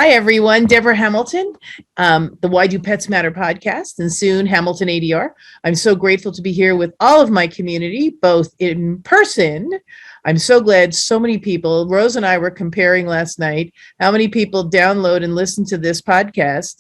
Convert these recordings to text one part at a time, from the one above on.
Hi, everyone. Deborah Hamilton, the Why Do Pets Matter podcast, and soon Hamilton ADR. I'm so grateful to be here with all of my community, both in person. I'm so glad so many people, Rose and I were comparing last night, how many people download and listen to this podcast,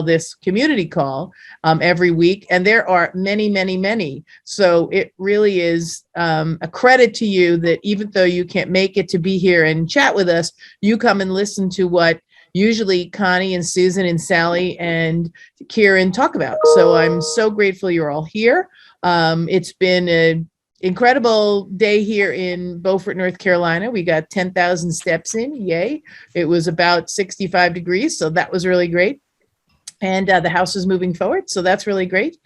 this community call every week. And there are many, many, many. So it really is a credit to you that even though you can't make it to be here and chat with us, you come and listen to what usually Connie and Susan and Sally and Kieran talk about. So I'm so grateful you're all here. It's been an incredible day here in Beaufort, North Carolina. We got 10,000 steps in, yay. It was about 65 degrees, so that was really great. And the house is moving forward, so that's really great.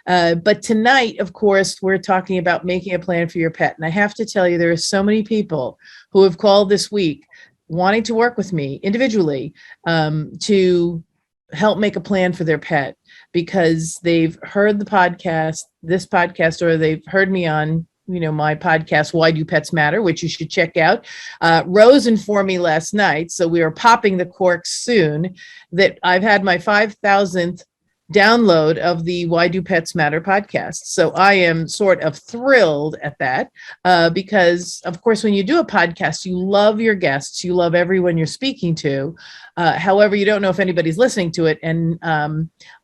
But tonight, of course, we're talking about making a plan for your pet. And I have to tell you, there are so many people who have called this week wanting to work with me individually to help make a plan for their pet because they've heard this podcast, or they've heard me on, my podcast, Why Do Pets Matter, which you should check out. Rose informed me last night, so we are popping the cork soon, that I've had my 5,000th download of the Why Do Pets Matter podcast. So I am sort of thrilled at that because, of course, when you do a podcast, you love your guests, you love everyone you're speaking to. However, you don't know if anybody's listening to it. And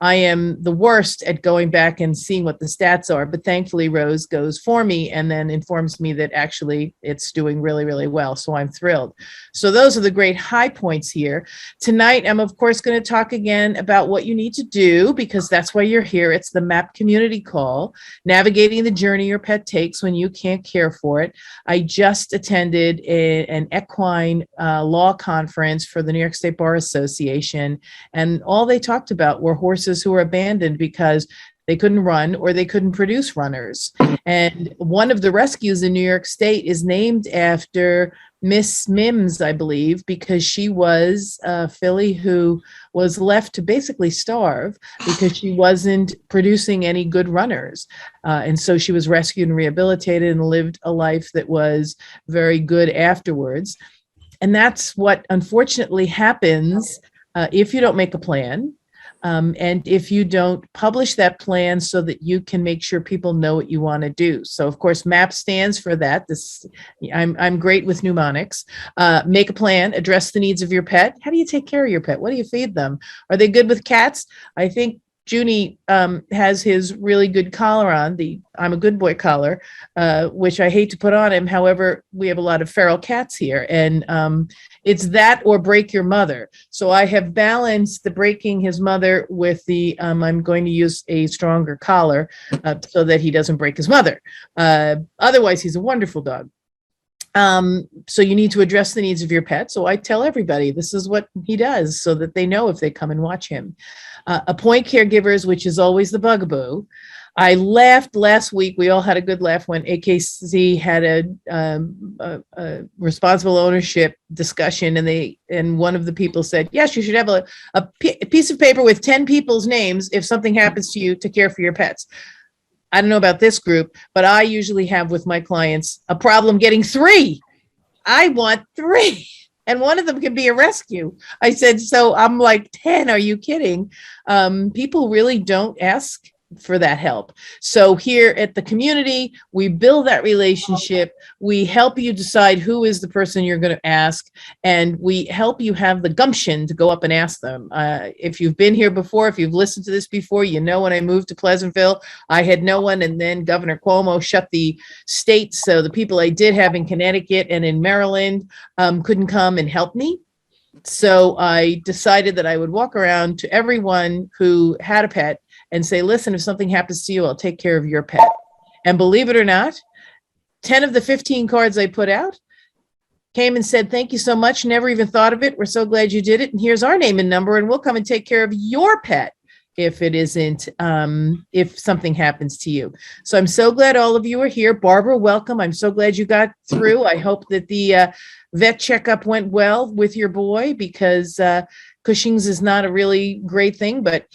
I am the worst at going back and seeing what the stats are. But thankfully, Rose goes for me and then informs me that actually it's doing really, really well. So I'm thrilled. So those are the great high points here. Tonight, I'm, of course, going to talk again about what you need to do, because that's why you're here. It's the MAAP community call, navigating the journey your pet takes when you can't care for it. I just attended an equine law conference for the New York State Bar Association, and all they talked about were horses who were abandoned because they couldn't run or they couldn't produce runners. And one of the rescues in New York State is named after Miss Mims, I believe, because she was a filly who was left to basically starve because she wasn't producing any good runners. And so she was rescued and rehabilitated and lived a life that was very good afterwards. And that's what unfortunately happens if you don't make a plan. And if you don't publish that plan so that you can make sure people know what you want to do. So, of course, MAAP stands for that. I'm great with mnemonics. Make a plan, address the needs of your pet. How do you take care of your pet? What do you feed them? Are they good with cats? I think Junie has his really good collar on, the I'm a Good Boy collar, which I hate to put on him. However, we have a lot of feral cats here, and it's that or break your mother. So I have balanced the breaking his mother with the I'm going to use a stronger collar so that he doesn't break his mother. Otherwise, he's a wonderful dog. So you need to address the needs of your pet. So I tell everybody this is what he does so that they know if they come and watch him. Appoint caregivers, which is always the bugaboo. I laughed last week. We all had a good laugh when AKC had a responsible ownership discussion, and one of the people said, yes, you should have a piece of paper with 10 people's names if something happens to you to care for your pets. I don't know about this group, but I usually have with my clients a problem getting 3. I want 3. And one of them can be a rescue. I said, so I'm like, 10, are you kidding? People really don't ask for that help. So here at the community, we build that relationship. We help you decide who is the person you're going to ask, and we help you have the gumption to go up and ask them. If you've been here before, if you've listened to this before, you know when I moved to Pleasantville, I had no one, and then Governor Cuomo shut the state, so the people I did have in Connecticut and in Maryland couldn't come and help me. So I decided that I would walk around to everyone who had a pet and say, listen, if something happens to you, I'll take care of your pet. And believe it or not, 10 of the 15 cards I put out came and said, thank you so much. Never even thought of it. We're so glad you did it. And here's our name and number, and we'll come and take care of your pet if it isn't, if something happens to you. So I'm so glad all of you are here. Barbara, welcome. I'm so glad you got through. I hope that the vet checkup went well with your boy, because Cushing's is not a really great thing, but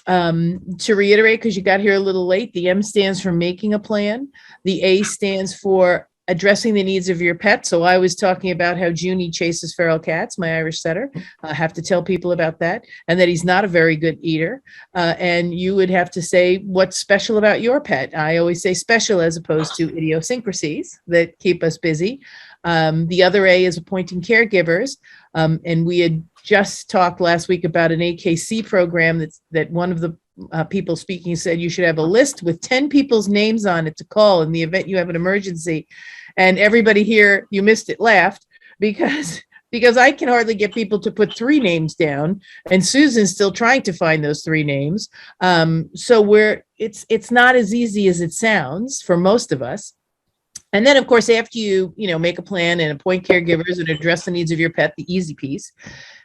to reiterate, because you got here a little late, the M stands for making a plan. The A stands for addressing the needs of your pet. So I was talking about how Junie chases feral cats, my Irish setter. I have to tell people about that, and that he's not a very good eater. And you would have to say what's special about your pet. I always say special as opposed to idiosyncrasies that keep us busy. The other A is appointing caregivers. And we had just talked last week about an AKC program that one of the people speaking said you should have a list with 10 people's names on it to call in the event you have an emergency. And everybody here, you missed it, laughed because I can hardly get people to put 3 names down, and Susan's still trying to find those 3 names. So it's not as easy as it sounds for most of us. And then, of course, after you make a plan and appoint caregivers and address the needs of your pet, the easy piece,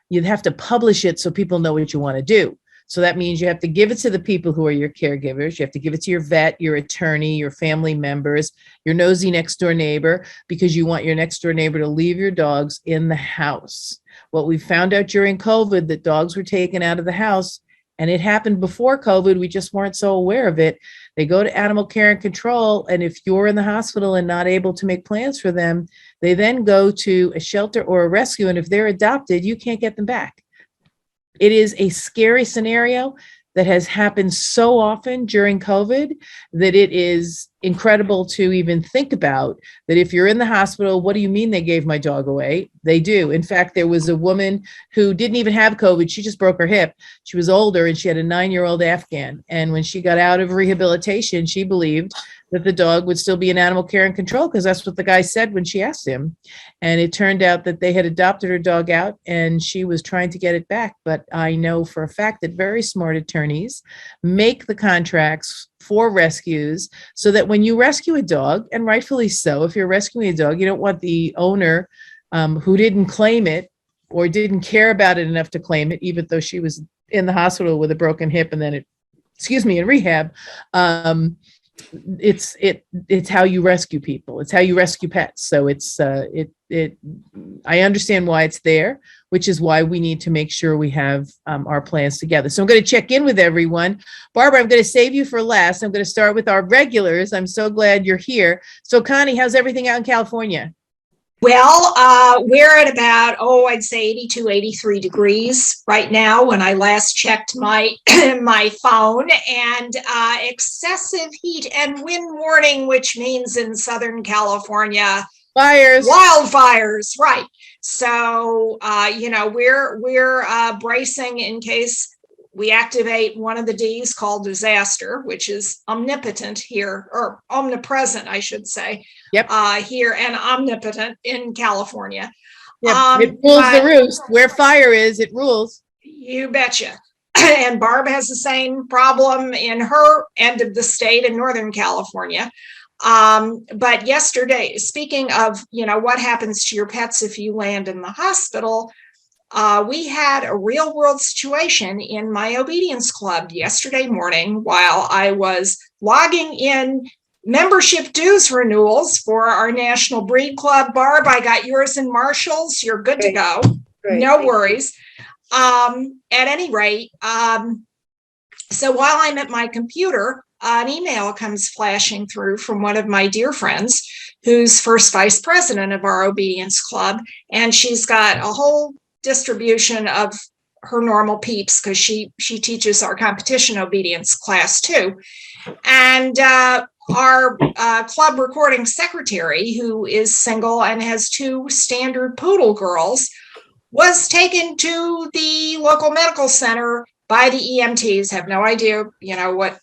you'd have to publish it so people know what you want to do. So that means you have to give it to the people who are your caregivers. You have to give it to your vet, your attorney, your family members, your nosy next door neighbor, because you want your next door neighbor to leave your dogs in the house. What we found out during COVID, that dogs were taken out of the house, and it happened before COVID. We just weren't so aware of it. They go to animal care and control, and if you're in the hospital and not able to make plans for them, they then go to a shelter or a rescue, and if they're adopted, you can't get them back. It is a scary scenario that has happened so often during COVID that it is incredible to even think about. That if you're in the hospital, what do you mean they gave my dog away? They do. In fact, there was a woman who didn't even have COVID. She just broke her hip. She was older and she had a 9-year-old Afghan. And when she got out of rehabilitation, she believed that the dog would still be in animal care and control, because that's what the guy said when she asked him. And it turned out that they had adopted her dog out and she was trying to get it back. But I know for a fact that very smart attorneys make the contracts for rescues so that when you rescue a dog, and rightfully so, if you're rescuing a dog, you don't want the owner who didn't claim it or didn't care about it enough to claim it, even though she was in the hospital with a broken hip and then in rehab. It's how you rescue people. It's how you rescue pets. So I understand why it's there, which is why we need to make sure we have our plans together. So I'm going to check in with everyone. Barbara, I'm going to save you for last. I'm going to start with our regulars. I'm so glad you're here. So Connie, how's everything out in California? Well, we're at about, I'd say 82, 83 degrees right now when I last checked my my phone, and excessive heat and wind warning, which means in Southern California, wildfires, right? So, we're bracing in case we activate one of the Ds called disaster, which is omnipotent here, or omnipresent, I should say. Yep. Here, and omnipotent in California. Yep. It rules the roost. Where fire is, it rules. You betcha. And Barb has the same problem in her end of the state in Northern California. But yesterday, speaking of, what happens to your pets if you land in the hospital, we had a real world situation in my obedience club yesterday morning while I was logging in membership dues renewals for our National Breed Club. Barb, I got yours in Marshall's. You're good to go. Great. No worries. At any rate, so while I'm at my computer, an email comes flashing through from one of my dear friends who's first vice president of our obedience club. And she's got a whole distribution of her normal peeps because she teaches our competition obedience class too. And our club recording secretary, who is single and has 2 standard poodle girls, was taken to the local medical center by the EMTs. Have no idea,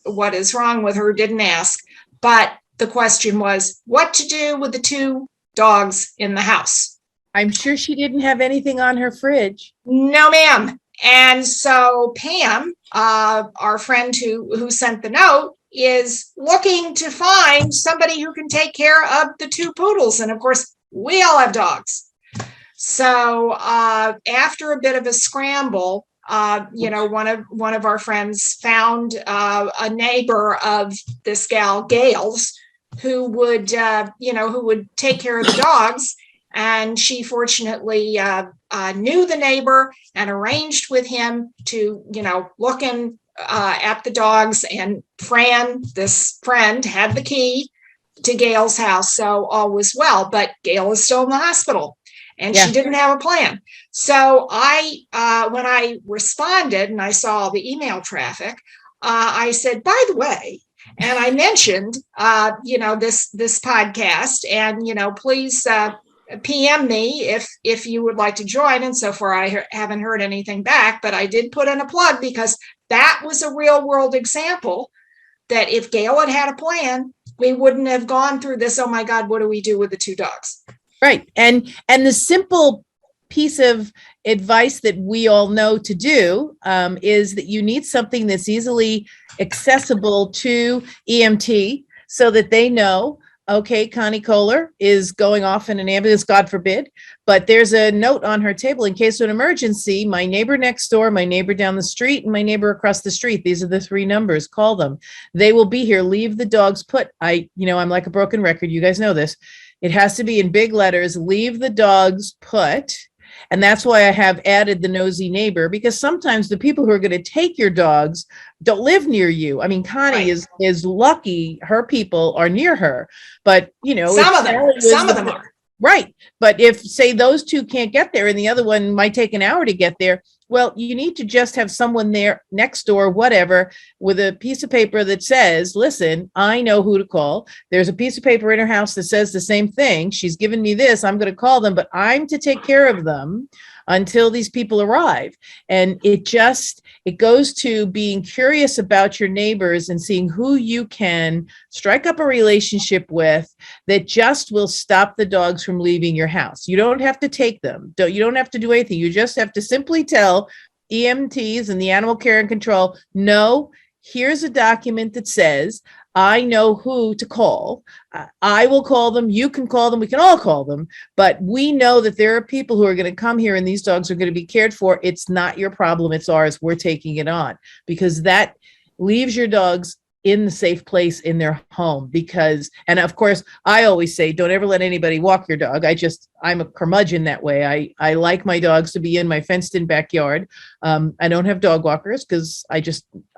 what is wrong with her, didn't ask. But the question was what to do with the 2 dogs in the house. I'm sure she didn't have anything on her fridge. No, ma'am. And so Pam, our friend who sent the note, is looking to find somebody who can take care of the 2 poodles. And of course, we all have dogs. So after a bit of a scramble, one of our friends found a neighbor of this gal, Gail's, who would take care of the dogs. And she fortunately knew the neighbor and arranged with him to, look in at the dogs. And Fran, this friend, had the key to Gail's house, so all was well. But Gail is still in the hospital, and she didn't have a plan. So when I responded and I saw the email traffic, I said, by the way, and I mentioned, this podcast, and please PM me if you would like to join. And so far, I haven't heard anything back, but I did put in a plug because that was a real world example that if Gail had a plan, we wouldn't have gone through this. Oh my God, what do we do with the 2 dogs? Right. And the simple piece of advice that we all know to do is that you need something that's easily accessible to EMT so that they know, okay, Connie Kohler is going off in an ambulance, God forbid, but there's a note on her table in case of an emergency. My neighbor next door, my neighbor down the street, and my neighbor across the street. These are the 3 numbers. Call them. They will be here. Leave the dogs put. I'm like a broken record. You guys know this. It has to be in big letters. Leave the dogs put. And that's why I have added the nosy neighbor, because sometimes the people who are going to take your dogs don't live near you. I mean, Connie is lucky her people are near her, but some of them are. Right. But if, say, those 2 can't get there and the other one might take an hour to get there, well, you need to just have someone there next door, whatever, with a piece of paper that says, listen, I know who to call. There's a piece of paper in her house that says the same thing. She's given me this. I'm going to call them, but I'm to take care of them until these people arrive. And it goes to being curious about your neighbors and seeing who you can strike up a relationship with that just will stop the dogs from leaving your house. You don't have to take them. You don't have to do anything. You just have to simply tell EMTs and the animal care and control, no, here's a document that says, I know who to call. I will call them. You can call them. We can all call them. But we know that there are people who are going to come here and these dogs are going to be cared for. It's not your problem. It's ours. We're taking it on, because that leaves your dogs in the safe place in their home. And of course, I always say, don't ever let anybody walk your dog. I'm a curmudgeon that way. I like my dogs to be in my fenced in backyard. I don't have dog walkers because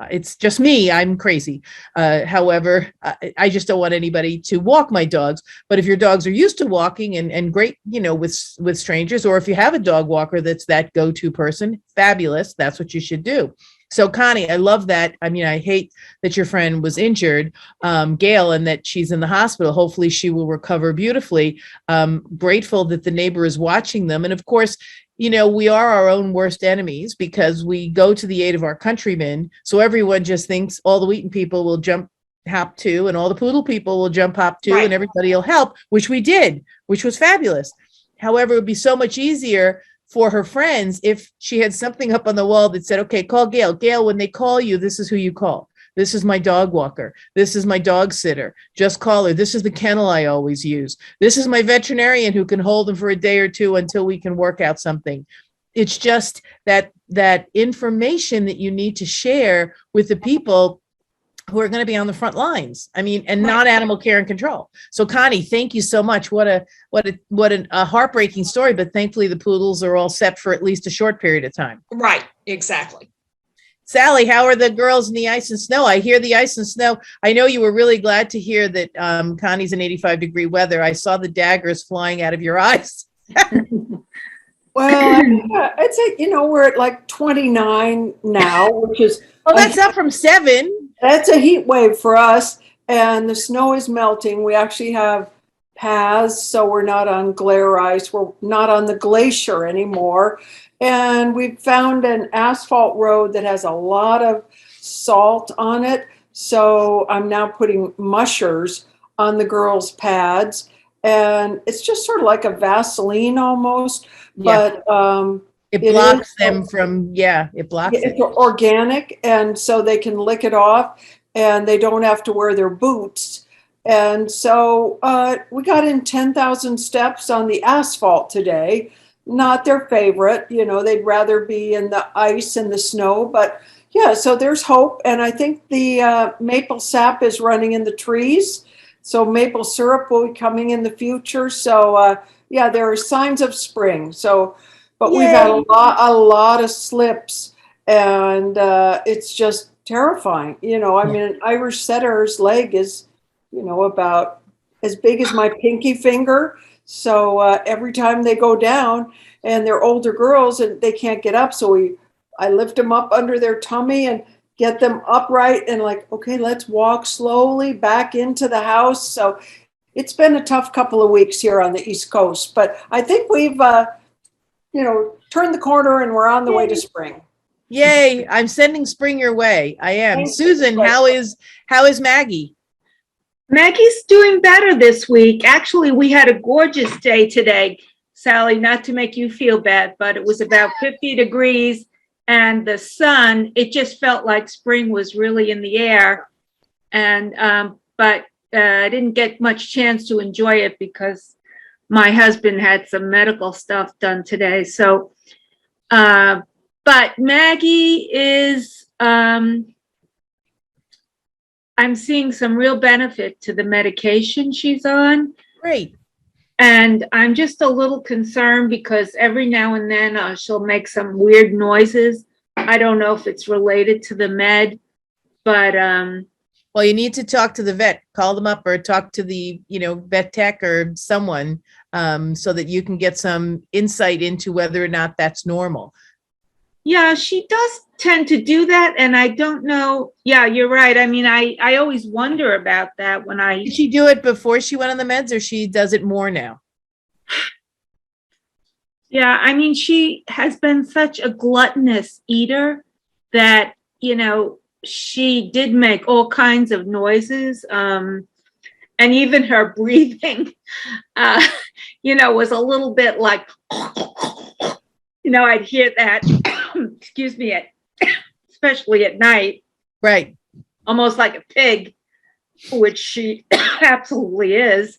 it's just me. I'm crazy. However, I just don't want anybody to walk my dogs. But if your dogs are used to walking and great, with strangers, or if you have a dog walker that's that go-to person, fabulous. That's what you should do. So Connie, I love that. I mean, I hate that your friend was injured, Gail, and that she's in the hospital. Hopefully she will recover beautifully. Grateful that the neighbor is watching them. And of course, we are our own worst enemies because we go to the aid of our countrymen. So everyone just thinks all the Wheaton people will jump hop to, and all the Poodle people will jump hop to, and everybody will help, which we did, which was fabulous. However, it would be so much easier for her friends if she had something up on the wall that said, okay, call Gail. Gail, when they call you, this is who you call. This is my dog walker. This is my dog sitter. Just call her. This is the kennel I always use. This is my veterinarian who can hold him for a day or 2 until we can work out something. It's just that information that you need to share with the people who are going to be on the front lines. I mean, and not animal care and control. So Connie, thank you so much. What a heartbreaking story, but thankfully the poodles are all set for at least a short period of time. Right. Exactly. Sally, how are the girls in the ice and snow? I hear the ice and snow. I know you were really glad to hear that Connie's in 85-degree weather. I saw the daggers flying out of your eyes. Well, I'd say, we're at like 29 now, which is... Oh, that's up from 7. That's a heat wave for us, and the snow is melting. We actually have paths, so we're not on glare ice. We're not on the glacier anymore. And we found an asphalt road that has a lot of salt on it. So I'm now putting mushers on the girls' pads. And it's just sort of like a Vaseline almost. Yeah. But it blocks them from, it blocks it. It's organic, and so they can lick it off, and they don't have to wear their boots. And so we got in 10,000 steps on the asphalt today. Not their favorite, they'd rather be in the ice and the snow, but yeah, so there's hope. And I think the maple sap is running in the trees. So maple syrup will be coming in the future. So there are signs of spring. So, but Yay. We've had a lot of slips, and it's just terrifying. I mean, an Irish setter's leg is, about as big as my pinky finger. So every time they go down, and they're older girls and they can't get up, so I lift them up under their tummy and get them upright and like, okay, let's walk slowly back into the house. So it's been a tough couple of weeks here on the East Coast, but I think we've, turned the corner and we're on the way to spring. Yay. I'm sending spring your way. I am. Thank you. Susan, how is Maggie? Maggie's doing better this week. Actually, we had a gorgeous day today, Sally, not to make you feel bad, but it was about 50 degrees and the sun, it just felt like spring was really in the air. And, but I didn't get much chance to enjoy it because my husband had some medical stuff done today. So, but Maggie is, I'm seeing some real benefit to the medication she's on. Great. And I'm just a little concerned because every now and then she'll make some weird noises. I don't know if it's related to the med, but Well, you need to talk to the vet, call them up or talk to the, vet tech or someone so that you can get some insight into whether or not that's normal. yeah, she does tend to do that. And I don't know. Yeah, you're right. I mean, I always wonder about that when Did she do it before she went on the meds or she does it more now? Yeah, I mean, she has been such a gluttonous eater that, she did make all kinds of noises. And even her breathing, was a little bit like, I'd hear that, excuse me, especially at night. Right. Almost like a pig, which she absolutely is.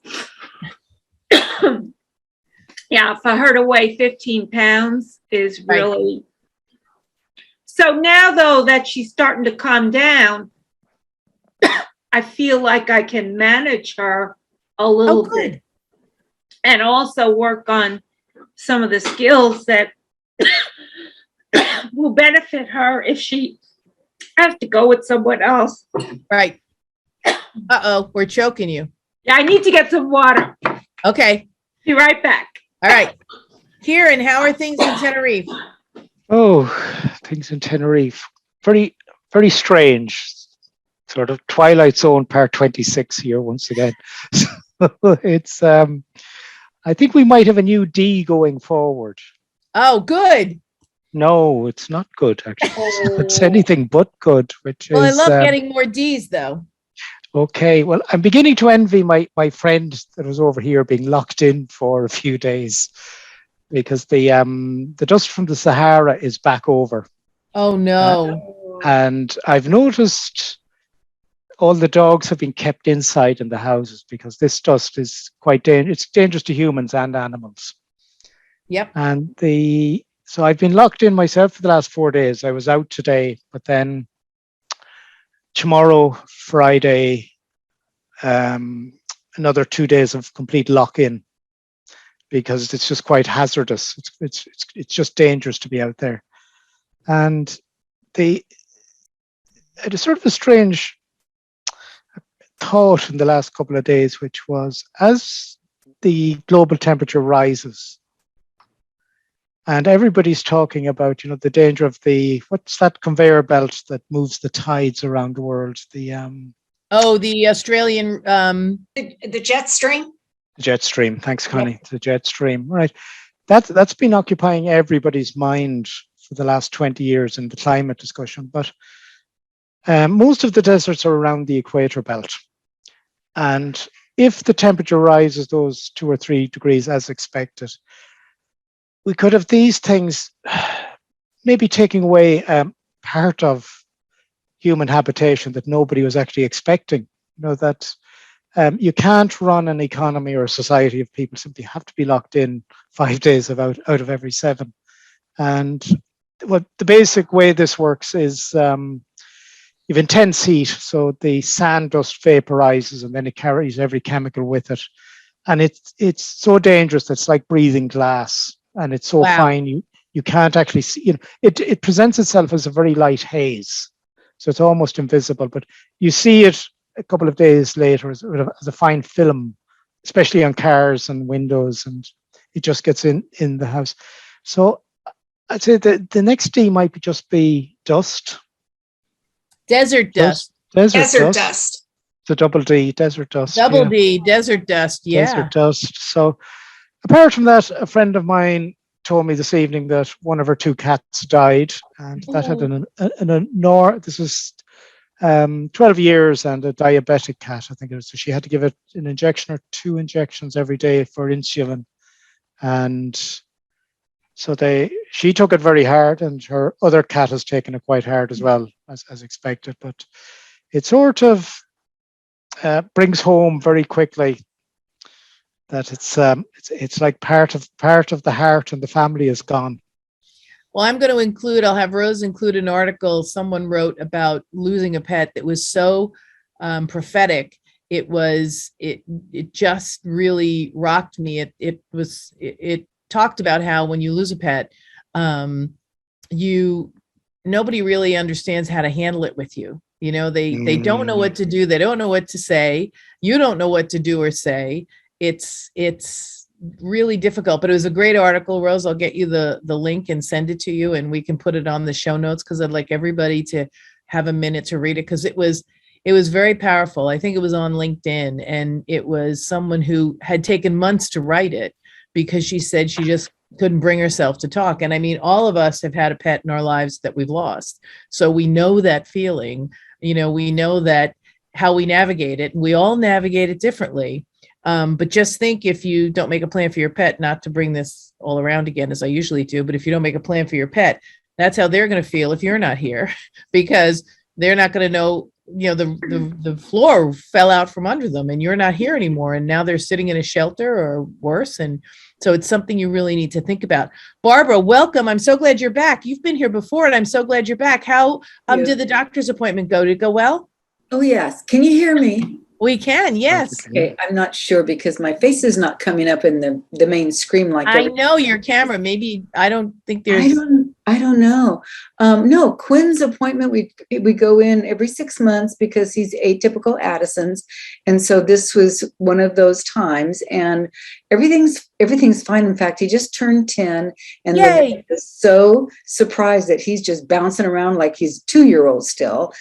Yeah, for her to weigh 15 pounds is really. Right. So now, though, that she's starting to calm down, I feel like I can manage her a little bit and also work on some of the skills that will benefit her if she has to go with someone else. Right. Uh-oh, we're choking you. Yeah, I need to get some water. Okay. Be right back. All right. Kieran, how are things in Tenerife? Oh, things in Tenerife. Very, very strange. Sort of Twilight Zone part 26 here once again. So it's, I think we might have a new D going forward. Oh, good. No, it's not good, actually. It's anything but good, which well, is... I love getting more Ds, though. Okay, well, I'm beginning to envy my friend that was over here being locked in for a few days because the dust from the Sahara is back over. Oh, no. And I've noticed all the dogs have been kept inside in the houses because this dust is quite dangerous. It's dangerous to humans and animals. Yep. And so I've been locked in myself for the last 4 days. I was out today, but then tomorrow, Friday, another 2 days of complete lock-in because it's just quite hazardous. It's just dangerous to be out there. And it is sort of a strange thought in the last couple of days, which was as the global temperature rises, and everybody's talking about, the danger of what's that conveyor belt that moves the tides around the world? The Australian the jet stream. Jet stream. Thanks, Connie. Yeah. The jet stream. Right. That's been occupying everybody's mind for the last 20 years in the climate discussion. But most of the deserts are around the equator belt. And if the temperature rises those 2 or 3 degrees as expected, we could have these things maybe taking away part of human habitation that nobody was actually expecting. That you can't run an economy or a society if people simply have to be locked in 5 days out of every 7. And what the basic way this works is you've intense heat, so the sand dust vaporizes and then it carries every chemical with it. And it's so dangerous that it's like breathing glass. And it's so fine you can't actually see. It presents itself as a very light haze, so it's almost invisible. But you see it a couple of days later as a fine film especially on cars and windows, and it just gets in the house. So I'd say the next D might just be dust. Desert dust. Desert dust. The double D, desert dust. Double D, desert dust. Yeah. Desert dust. So apart from that, a friend of mine told me this evening that one of her 2 cats died, and that had this was 12 years and a diabetic cat, I think it was. So she had to give it an injection or 2 injections every day for insulin. And so she took it very hard, and her other cat has taken it quite hard as well, as expected. But it sort of brings home very quickly that it's like part of the heart, and the family is gone. Well, I'm going to I'll have Rose include an article someone wrote about losing a pet that was so prophetic. It just really rocked me. It talked about how when you lose a pet, nobody really understands how to handle it with you. You know, they don't know what to do. They don't know what to say. You don't know what to do or say. It's really difficult, but it was a great article. Rose, I'll get you the link and send it to you, and we can put it on the show notes, because I'd like everybody to have a minute to read it, because it was very powerful. I think it was on LinkedIn, and it was someone who had taken months to write it because she said she just couldn't bring herself to talk. And I mean, all of us have had a pet in our lives that we've lost. So we know that feeling, we know that how we navigate it, and we all navigate it differently. But just think, if you don't make a plan for your pet, not to bring this all around again as I usually do, but if you don't make a plan for your pet, that's how they're going to feel if you're not here, because they're not going to know, the floor fell out from under them and you're not here anymore. And now they're sitting in a shelter or worse. And so it's something you really need to think about. Barbara, welcome. I'm so glad you're back. You've been here before, and I'm so glad you're back. How did the doctor's appointment go? Did it go well? Oh, yes. Can you hear me? We can, yes. Okay, I'm not sure because my face is not coming up in the main screen like I know your camera. Maybe I don't think there's. I don't know. No, Quinn's appointment, we go in every 6 months because he's atypical Addison's, and so this was one of those times, and everything's fine. In fact, he just turned 10, and Yay! is so surprised that he's just bouncing around like he's 2-year-old still.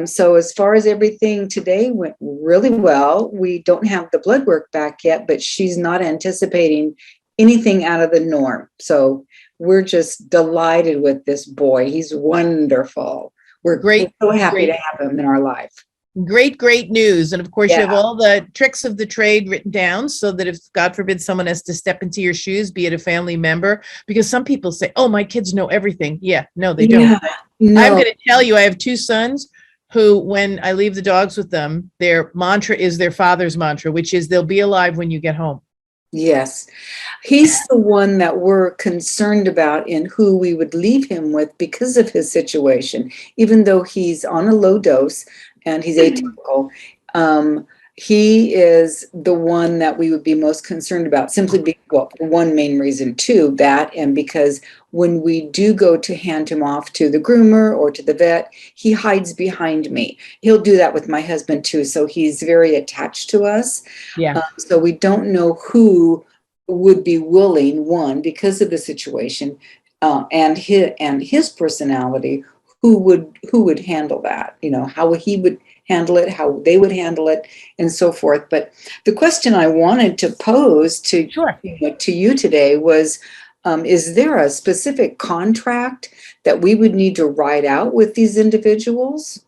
So as far as everything today went really well. We don't have the blood work back yet, but she's not anticipating anything out of the norm. So we're just delighted with this boy. He's wonderful. We're so happy to have him in our life. Great news. And of course, you have all the tricks of the trade written down so that if, God forbid, someone has to step into your shoes, be it a family member, because some people say, oh, my kids know everything. Yeah, no, they don't. No. I'm going to tell you, I have 2 sons who, when I leave the dogs with them, their mantra is their father's mantra, which is they'll be alive when you get home. Yes. He's the one that we're concerned about in who we would leave him with because of his situation. Even though he's on a low dose and he's atypical, he is the one that we would be most concerned about, simply for one main reason too, that, and because when we do go to hand him off to the groomer or to the vet, he hides behind me. He'll do that with my husband too. So he's very attached to us. Yeah. So we don't know who would be willing, one, because of the situation, and his personality, who would handle that, how he would handle it, how they would handle it, and so forth. But the question I wanted to pose to you today was, is there a specific contract that we would need to write out with these individuals?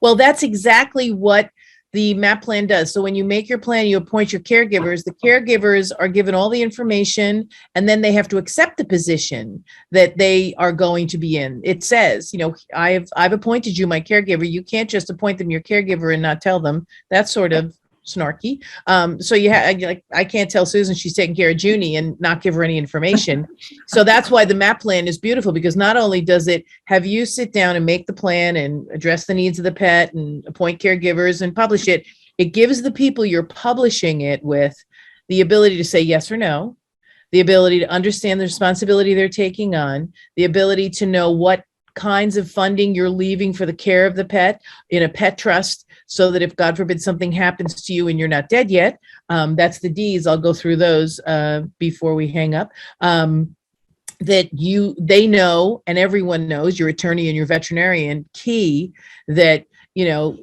Well, that's exactly what the MAAP plan does. So when you make your plan, you appoint your caregivers. The caregivers are given all the information, and then they have to accept the position that they are going to be in. It says, I've appointed you my caregiver. You can't just appoint them your caregiver and not tell them. That's sort of snarky. So I can't tell Susan she's taking care of Junie and not give her any information. So that's why the MAAP plan is beautiful, because not only does it have you sit down and make the plan and address the needs of the pet and appoint caregivers and publish it, it gives the people you're publishing it with the ability to say yes or no, the ability to understand the responsibility they're taking on, the ability to know what kinds of funding you're leaving for the care of the pet in a pet trust, so that if God forbid something happens to you and you're not dead yet, that's the D's. I'll go through those before we hang up. That they know, and everyone knows, your attorney and your veterinarian, key, that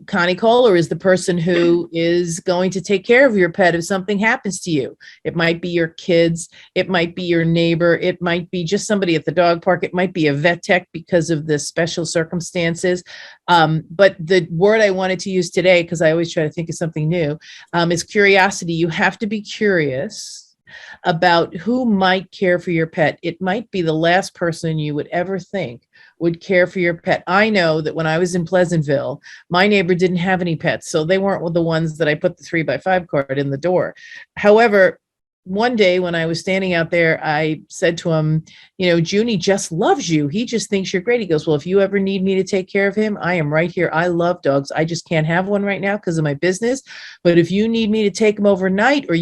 Connie Kohler is the person who is going to take care of your pet if something happens to you. It might be your kids, it might be your neighbor, it might be just somebody at the dog park, it might be a vet tech because of the special circumstances. But the word I wanted to use today, because I always try to think of something new, is curiosity. You have to be curious about who might care for your pet. It might be the last person you would ever think would care for your pet. I know that when I was in Pleasantville, my neighbor didn't have any pets, so they weren't the ones that I put the 3x5 card in the door. However, one day when I was standing out there, I said to him, Junie just loves you. He just thinks you're great. He goes, well, if you ever need me to take care of him, I am right here. I love dogs. I just can't have one right now because of my business. But if you need me to take him overnight, or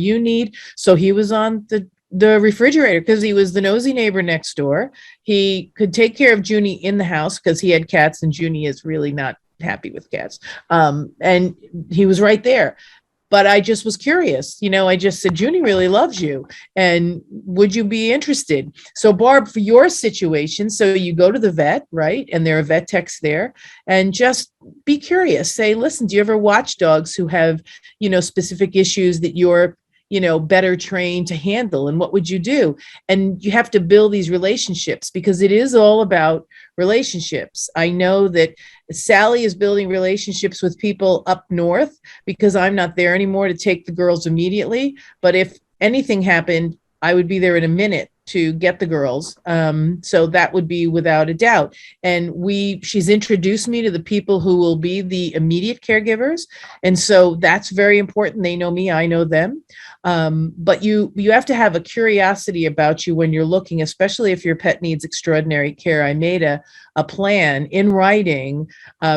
so he was on the refrigerator because he was the nosy neighbor next door. He could take care of Junie in the house because he had cats, and Junie is really not happy with cats. And he was right there. But I just was curious. I just said, Junie really loves you, and would you be interested? So Barb, for your situation, so you go to the vet, right? And there are vet techs there, and just be curious. Say, listen, do you ever watch dogs who have, specific issues that you're better trained to handle, and what would you do? And you have to build these relationships, because it is all about relationships. I know that Sally is building relationships with people up north because I'm not there anymore to take the girls immediately. But if anything happened, I would be there in a minute to get the girls. So that would be without a doubt. And she's introduced me to the people who will be the immediate caregivers. And so that's very important. They know me, I know them. But you have to have a curiosity about you when you're looking, especially if your pet needs extraordinary care. I made a plan in writing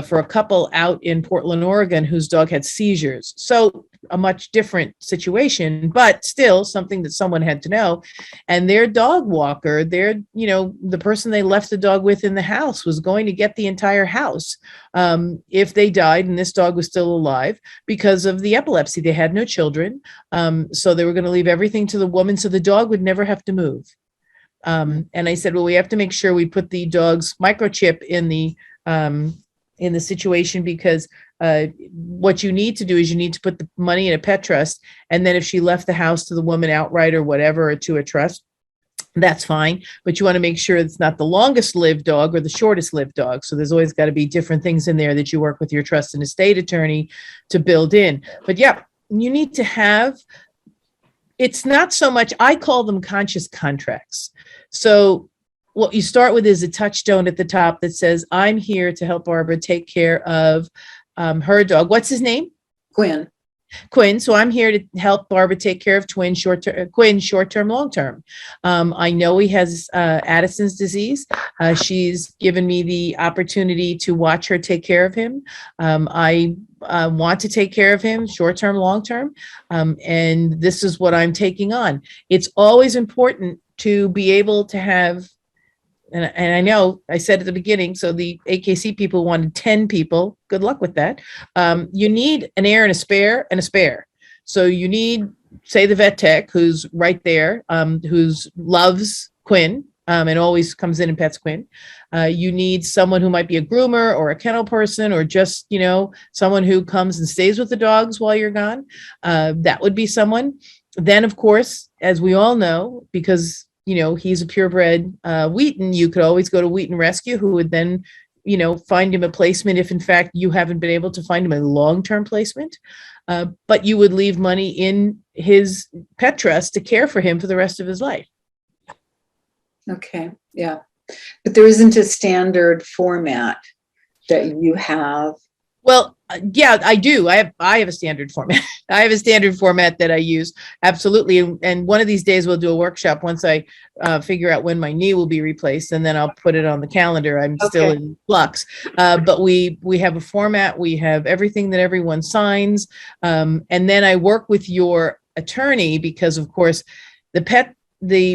for a couple out in Portland, Oregon, whose dog had seizures. So a much different situation, but still something that someone had to know. And their dog walker, the person they left the dog with in the house, was going to get the entire house if they died and this dog was still alive because of the epilepsy. They had no children. So they were going to leave everything to the woman so the dog would never have to move. And I said, well, we have to make sure we put the dog's microchip in the situation, because what you need to do is you need to put the money in a pet trust. And then if she left the house to the woman outright or whatever, or to a trust, that's fine. But you want to make sure it's not the longest lived dog or the shortest lived dog. So there's always got to be different things in there that you work with your trust and estate attorney to build in. But yeah, you need to have, it's not so much, I call them conscious contracts. So what you start with is a touchstone at the top that says, I'm here to help Barbara take care of her dog. What's his name? Quinn. So I'm here to help Barbara take care of Quinn short-term, long-term. I know he has Addison's disease. She's given me the opportunity to watch her take care of him. I want to take care of him short-term, long-term. And this is what I'm taking on. It's always important to be able to have, and I know I said at the beginning, so the AKC people wanted 10 people. Good luck with that. You need an heir and a spare. So you need, say, the vet tech who's right there, who's loves Quinn and always comes in and pets Quinn. You need someone who might be a groomer or a kennel person, or just, someone who comes and stays with the dogs while you're gone. That would be someone. Then, of course, as we all know, because he's a purebred Wheaton, you could always go to Wheaton Rescue, who would then, find him a placement if in fact you haven't been able to find him a long-term placement. But you would leave money in his pet trust to care for him for the rest of his life. Okay, yeah. But there isn't a standard format that you have. Well, yeah, I do. I have a standard format. I have a standard format that I use. Absolutely. And one of these days we'll do a workshop once I figure out when my knee will be replaced, and then I'll put it on the calendar. I'm still in flux. But we have a format. We have everything that everyone signs. And then I work with your attorney, because of course the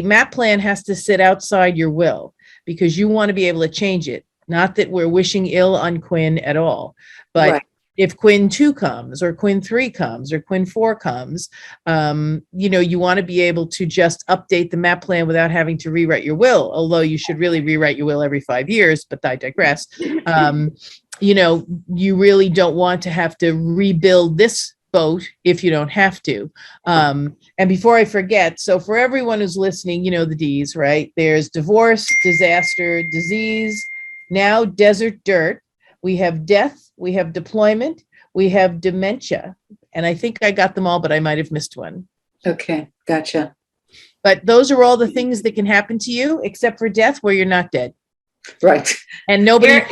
MAAP plan has to sit outside your will, because you want to be able to change it. Not that we're wishing ill on Quinn at all, but Right. if Quinn 2 comes or Quinn 3 comes or Quinn 4 comes, you want to be able to just update the MAP plan without having to rewrite your will, although you should really rewrite your will every 5 years, but I digress. You really don't want to have to rebuild this boat if you don't have to. And before I forget, so for everyone who's listening, you know the D's, right? There's divorce, disaster, disease, now desert dirt. We have death, we have deployment, we have dementia. And I think I got them all, but I might have missed one. Okay, gotcha. But those are all the things that can happen to you, except for death, where you're not dead. Right. And nobody.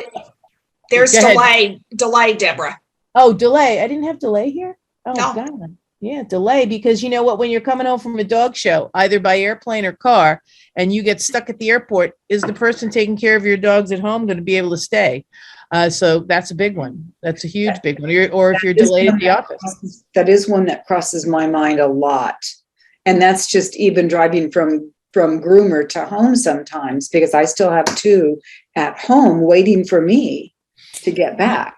There's Go ahead. delay, Deborah. Oh, delay. I didn't have delay here. Oh, No. God. Yeah, delay, because you know what? When you're coming home from a dog show, either by airplane or car, and you get stuck at the airport, is the person taking care of your dogs at home going to be able to stay? So that's a big one. That's a huge big one. Or if you're delayed at the office. That is one that crosses my mind a lot. And that's just even driving from groomer to home sometimes, because I still have 2 at home waiting for me to get back.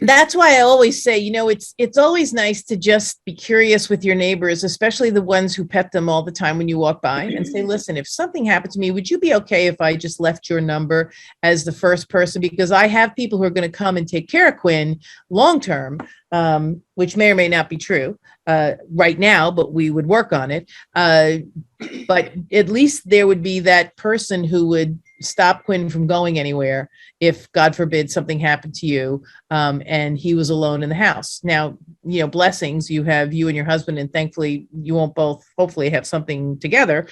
That's why I always say, it's always nice to just be curious with your neighbors, especially the ones who pet them all the time when you walk by, and say, listen, if something happened to me, would you be okay if I just left your number as the first person? Because I have people who are going to come and take care of Quinn long term, which may or may not be true right now, but we would work on it. But at least there would be that person who would stop Quinn from going anywhere if, God forbid, something happened to you and he was alone in the house. Now, blessings, you have you and your husband, and thankfully you won't both hopefully have something together.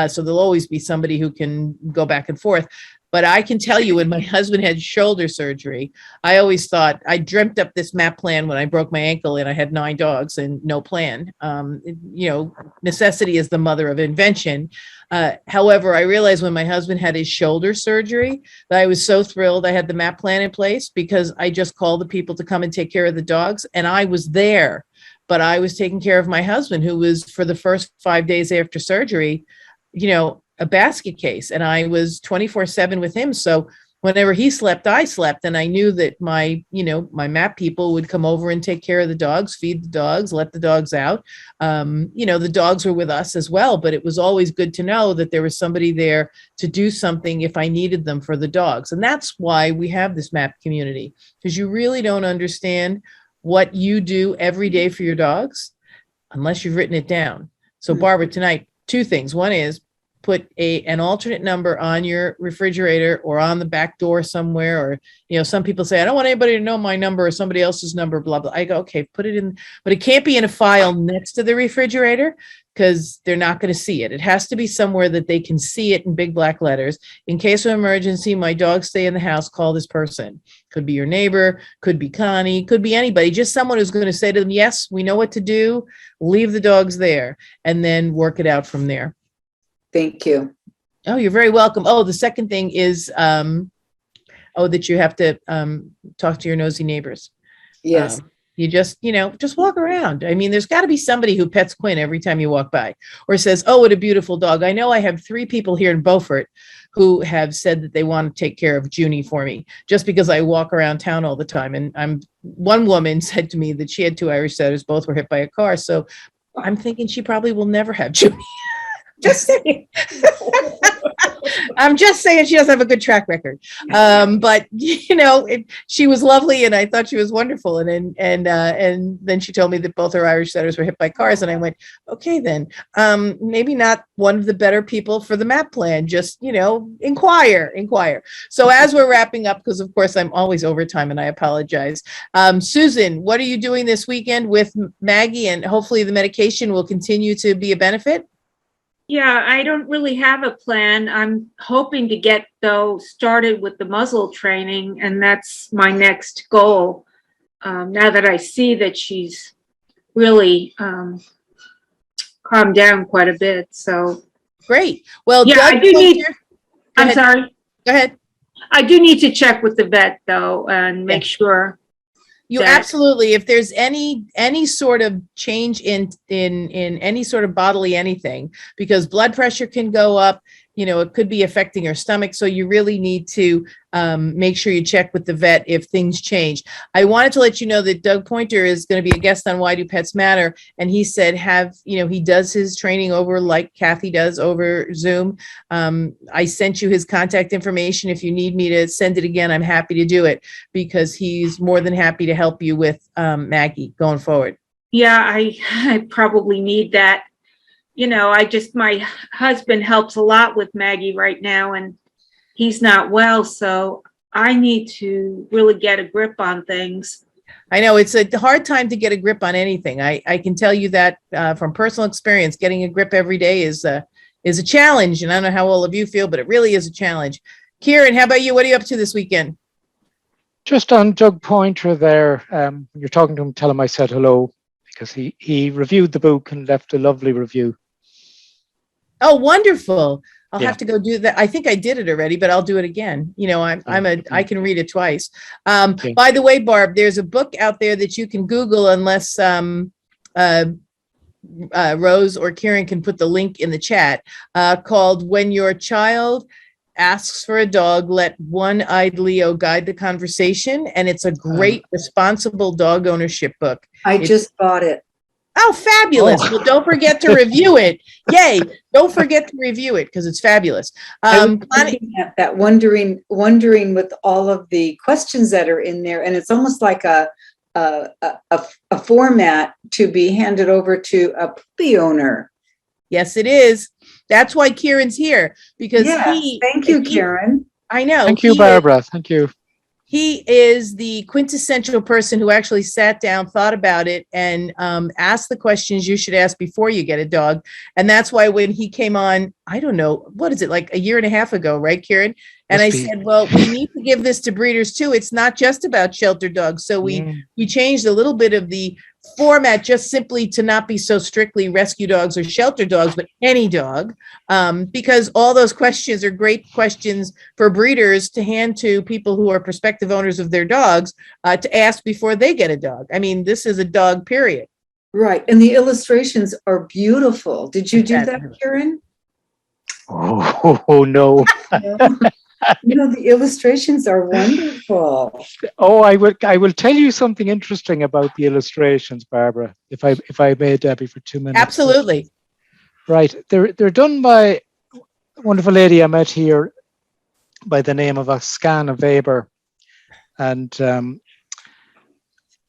So there'll always be somebody who can go back and forth. But I can tell you, when my husband had shoulder surgery, I always thought, I dreamt up this MAP plan when I broke my ankle and I had 9 dogs and no plan. Necessity is the mother of invention. However, I realized when my husband had his shoulder surgery that I was so thrilled I had the MAP plan in place, because I just called the people to come and take care of the dogs, and I was there. But I was taking care of my husband, who was, for the first 5 days after surgery, a basket case, and I was 24/7 with him. So whenever he slept, I slept, and I knew that my MAP people would come over and take care of the dogs, feed the dogs, let the dogs out. The dogs were with us as well, but it was always good to know that there was somebody there to do something if I needed them for the dogs. And that's why we have this MAP community, because you really don't understand what you do every day for your dogs unless you've written it down. So Barbara, tonight, 2 things. One is, put an alternate number on your refrigerator or on the back door somewhere. Or, some people say, I don't want anybody to know my number or somebody else's number, blah, blah. I go, okay, put it in, but it can't be in a file next to the refrigerator, because they're not going to see it. It has to be somewhere that they can see it in big black letters. In case of emergency, my dogs stay in the house, call this person. Could be your neighbor, could be Connie, could be anybody, just someone who's going to say to them, yes, we know what to do, leave the dogs there, and then work it out from there. Thank you. Oh, you're very welcome. Oh, the second thing is, that you have to talk to your nosy neighbors. Yes. You just walk around. I mean, there's got to be somebody who pets Quinn every time you walk by, or says, oh, what a beautiful dog. I know I have 3 people here in Beaufort who have said that they want to take care of Junie for me, just because I walk around town all the time. And one woman said to me that she had 2 Irish setters, both were hit by a car. So I'm thinking she probably will never have Junie. Just saying. I'm just saying she doesn't have a good track record. But she was lovely, and I thought she was wonderful. And then she told me that both her Irish setters were hit by cars, and I went, okay, then maybe not one of the better people for the MAP plan. Just inquire. So as we're wrapping up, because of course I'm always over time, and I apologize. Susan, what are you doing this weekend with Maggie? And hopefully the medication will continue to be a benefit. Yeah, I don't really have a plan. I'm hoping to get, started with the muzzle training, and that's my next goal. Now that I see that she's really calmed down quite a bit. So great. Well, yeah, Doug, I do need. I'm sorry. Go ahead. I do need to check with the vet though, and make sure. You absolutely, if there's any sort of change in any sort of bodily anything, because blood pressure can go up, it could be affecting her stomach. So you really need to make sure you check with the vet if things change. I wanted to let you know that Doug Pointer is going to be a guest on Why Do Pets Matter? And he said, he does his training over like Kathy does over Zoom. I sent you his contact information. If you need me to send it again, I'm happy to do it because he's more than happy to help you with Maggie going forward. Yeah, I probably need that. My husband helps a lot with Maggie right now, and he's not well, so I need to really get a grip on things. I know it's a hard time to get a grip on anything. I can tell you that from personal experience. Getting a grip every day is a challenge, and I don't know how all of you feel, but it really is a challenge. Kieran, how about you? What are you up to this weekend? Just on Doug Pointer there, when you're talking to him, tell him I said hello, because he reviewed the book and left a lovely review. Oh, wonderful. I'll Yeah. have to go do that. I think I did it already, but I'll do it again. I can read it twice. Okay. By the way, Barb, there's a book out there that you can Google unless Rose or Kieran can put the link in the chat, called When Your Child Asks for a Dog, Let One-Eyed Leo Guide the Conversation. And it's a great responsible dog ownership book. I just bought it. Oh, fabulous. Oh. Well, don't forget to review it. Yay. Don't forget to review it because it's fabulous. I was looking at that, wondering with all of the questions that are in there, and it's almost like a format to be handed over to a puppy owner. Yes, it is. That's why Kieran's here, because thank you, Kieran. I know. Thank you, Barbara. Thank you. He is the quintessential person who actually sat down, thought about it, and asked the questions you should ask before you get a dog. And that's why when he came on, I don't know, what is it, like a year and a half ago, right, Kieran? And I said, well, we need to give this to breeders too. It's not just about shelter dogs. So we changed a little bit of the format just simply to not be so strictly rescue dogs or shelter dogs, but any dog, because all those questions are great questions for breeders to hand to people who are prospective owners of their dogs to ask before they get a dog. I mean, this is a dog, period. Right. And the illustrations are beautiful. Did you do that, Kieran? Oh no. The illustrations are wonderful. Oh, I will tell you something interesting about the illustrations, Barbara, if I may, Debbie, for 2 minutes. Absolutely. Right. They're done by a wonderful lady I met here by the name of Askana Weber. And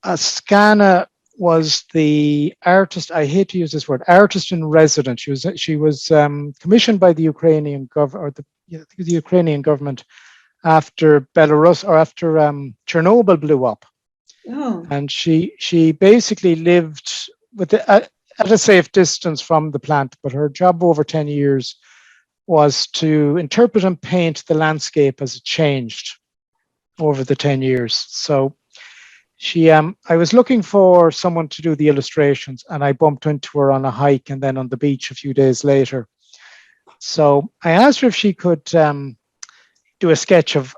Askana was the artist, I hate to use this word, artist in residence. She was commissioned by the Ukrainian government, the Ukrainian government after Belarus, or after Chernobyl blew up. Oh. And she basically lived at a safe distance from the plant, but her job over 10 years was to interpret and paint the landscape as it changed over the 10 years. So I was looking for someone to do the illustrations, and I bumped into her on a hike and then on the beach a few days later. So I asked her if she could do a sketch of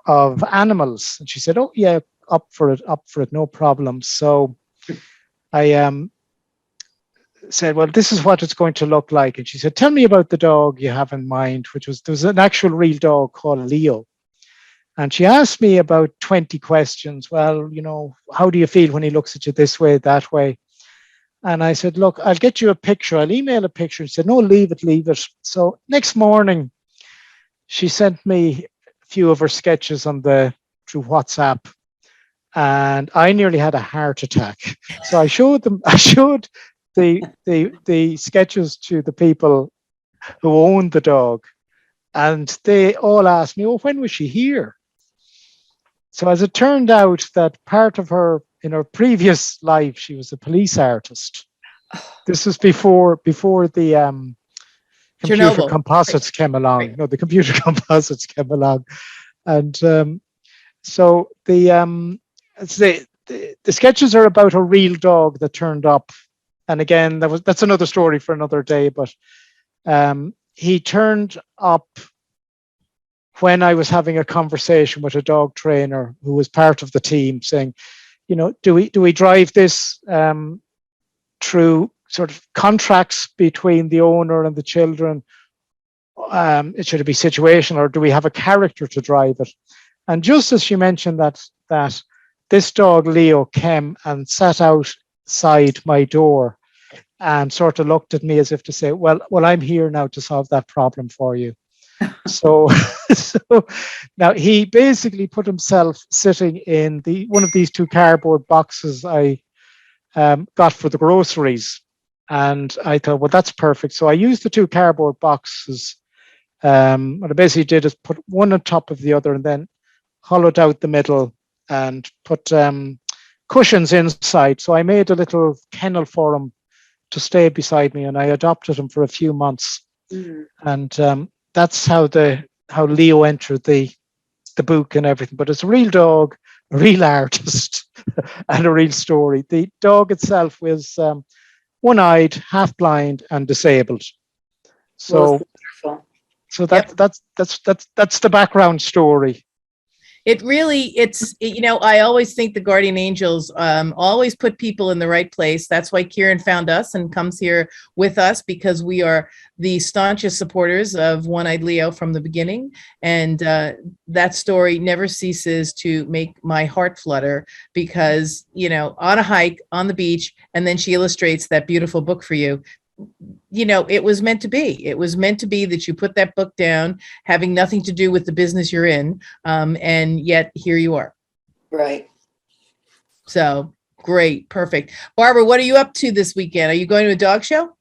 animals, and she said, "Oh yeah, up for it, no problem." So I said, "Well, this is what it's going to look like." And she said, "Tell me about the there was an actual real dog called Leo." And she asked me about 20 questions. Well, how do you feel when he looks at you this way, that way? And I said, look, I'll get you a picture. I'll email a picture. She said, no, leave it. So next morning, she sent me a few of her sketches through WhatsApp. And I nearly had a heart attack. So I showed the sketches to the people who owned the dog. And they all asked me, oh, when was she here? So as it turned out, that part of her, in her previous life, she was a police artist. This was before the computer Chernobyl. composites came along. Right. No, the computer composites came along. And so the sketches are about a real dog that turned up. And again, that's another story for another day, but he turned up when I was having a conversation with a dog trainer who was part of the team, saying, do we drive this through sort of contracts between the owner and the children, should it be situational, or do we have a character to drive it? And just as she mentioned that this dog Leo came and sat outside my door and sort of looked at me as if to say, well, I'm here now to solve that problem for you. So, so now he basically put himself sitting in one of these 2 cardboard boxes I got for the groceries. And I thought, well, that's perfect. So I used the 2 cardboard boxes. What I basically did is put one on top of the other and then hollowed out the middle and put cushions inside. So I made a little kennel for him to stay beside me, and I adopted him for a few months. And that's how Leo entered the book and everything. But it's a real dog, a real artist, and a real story. The dog itself was one-eyed, half-blind, and disabled. So, so that's the background story. I always think the guardian angels always put people in the right place. That's why Kieran found us and comes here with us, because we are the staunchest supporters of One-Eyed Leo from the beginning. And that story never ceases to make my heart flutter, because, on a hike, on the beach, and then she illustrates that beautiful book for you. It was meant to be. It was meant to be that you put that book down, having nothing to do with the business you're in, and yet here you are. Right. So great, perfect. Barbara, what are you up to this weekend? Are you going to a dog show?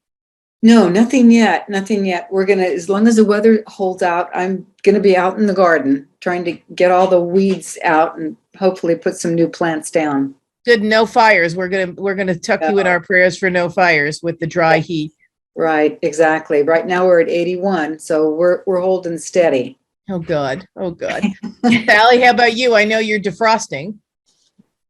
No, nothing yet. Nothing yet. We're going to, as long as the weather holds out, I'm going to be out in the garden trying to get all the weeds out and hopefully put some new plants down. Good. No fires. We're gonna tuck you in our prayers for no fires with the dry heat. Right. Exactly. Right now we're at 81, so we're holding steady. Oh God. Oh God. Sally, how about you? I know you're defrosting.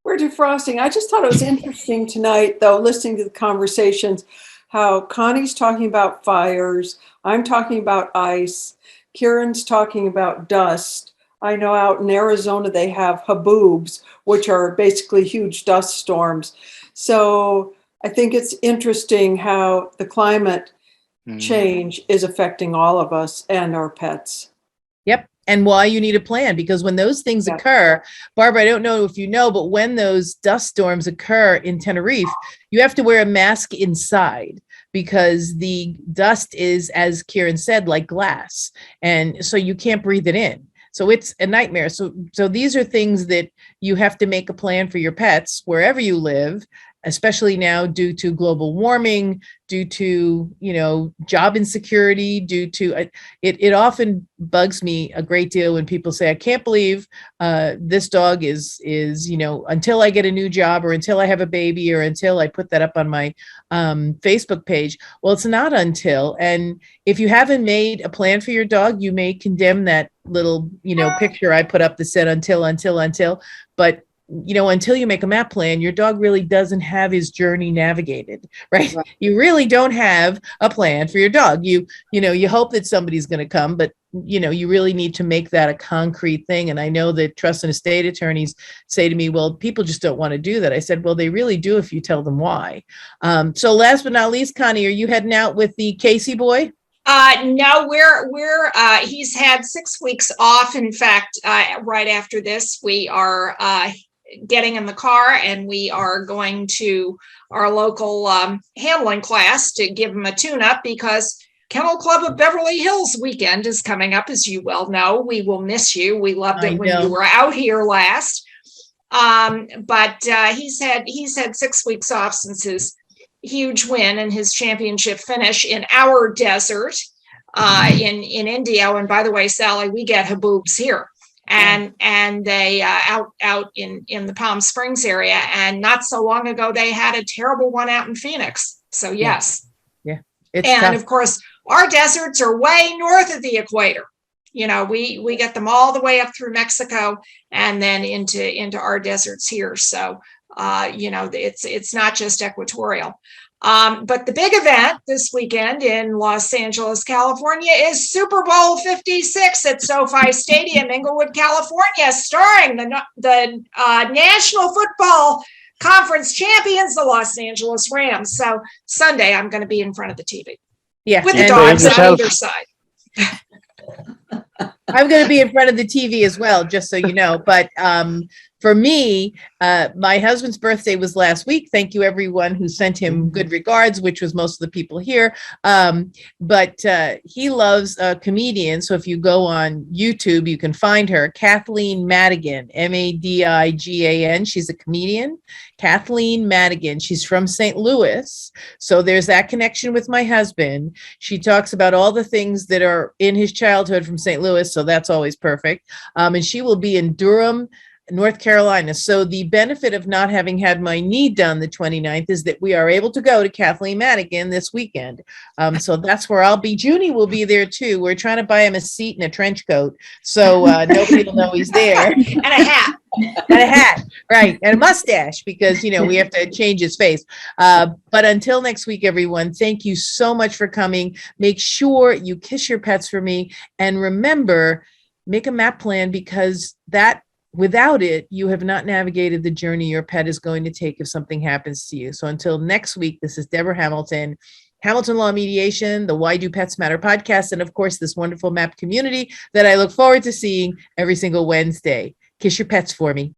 We're defrosting. I just thought it was interesting tonight, though, listening to the conversations, how Connie's talking about fires. I'm talking about ice. Kieran's talking about dust. I know out in Arizona, they have haboobs, which are basically huge dust storms. So I think it's interesting how the climate change is affecting all of us and our pets. Yep. And why you need a plan, because when those things occur, Barbara, I don't know if you know, but when those dust storms occur in Tenerife, you have to wear a mask inside, because the dust is, as Kieran said, like glass. And so you can't breathe it in. So it's a nightmare. So these are things that you have to make a plan for your pets wherever you live, especially now due to global warming, due to, job insecurity, due to it often bugs me a great deal when people say, I can't believe this dog is, until I get a new job, or until I have a baby, or until I put that up on my Facebook page. Well, it's not until. And if you haven't made a plan for your dog, you may condemn that little, picture I put up that said until, but until you make a MAAP plan, your dog really doesn't have his journey navigated, right? You really don't have a plan for your dog. You hope that somebody's going to come, but you really need to make that a concrete thing. And I know that trust and estate attorneys say to me, well, people just don't want to do that. I said, well, they really do if you tell them why. So last but not least, Connie, are you heading out with the Casey boy? No, he's had 6 weeks off. In fact, right after this, we are getting in the car and we are going to our local handling class to give him a tune-up, because Kennel Club of Beverly Hills weekend is coming up, as you well know. We will miss you. We loved it when you were out here last. But he's had 6 weeks off since his huge win and his championship finish in our desert in India. And by the way, Sally, we get haboobs here. And they out in the Palm Springs area, and not so long ago they had a terrible one out in Phoenix. So yes, and tough. Of course our deserts are way north of the equator. We get them all the way up through Mexico and then into our deserts here. So it's not just equatorial. But the big event this weekend in Los Angeles, California is Super Bowl 56 at SoFi Stadium, Inglewood, California, starring the National Football Conference champions, the Los Angeles Rams. So Sunday, I'm going to be in front of the TV. Yeah. With the dogs on either side. I'm going to be in front of the TV as well, just so you know. But for me, my husband's birthday was last week. Thank you, everyone who sent him good regards, which was most of the people here. But he loves a comedian. So if you go on YouTube, you can find her, Kathleen Madigan, Madigan. She's a comedian. Kathleen Madigan. She's from St. Louis. So there's that connection with my husband. She talks about all the things that are in his childhood from St. Louis. So that's always perfect. And she will be in Durham, North Carolina. So the benefit of not having had my knee done the 29th is that we are able to go to Kathleen Madigan this weekend. So that's where I'll be. Junie will be there too. We're trying to buy him a seat and a trench coat, so nobody will know he's there. And a hat. And a hat, right, and a mustache, because we have to change his face. But until next week, everyone, thank you so much for coming. Make sure you kiss your pets for me, and remember, make a MAAP plan, because without it, you have not navigated the journey your pet is going to take if something happens to you. So until next week, this is Deborah Hamilton, Hamilton Law Mediation, the Why Do Pets Matter podcast, and of course, this wonderful MAAP community that I look forward to seeing every single Wednesday. Kiss your pets for me.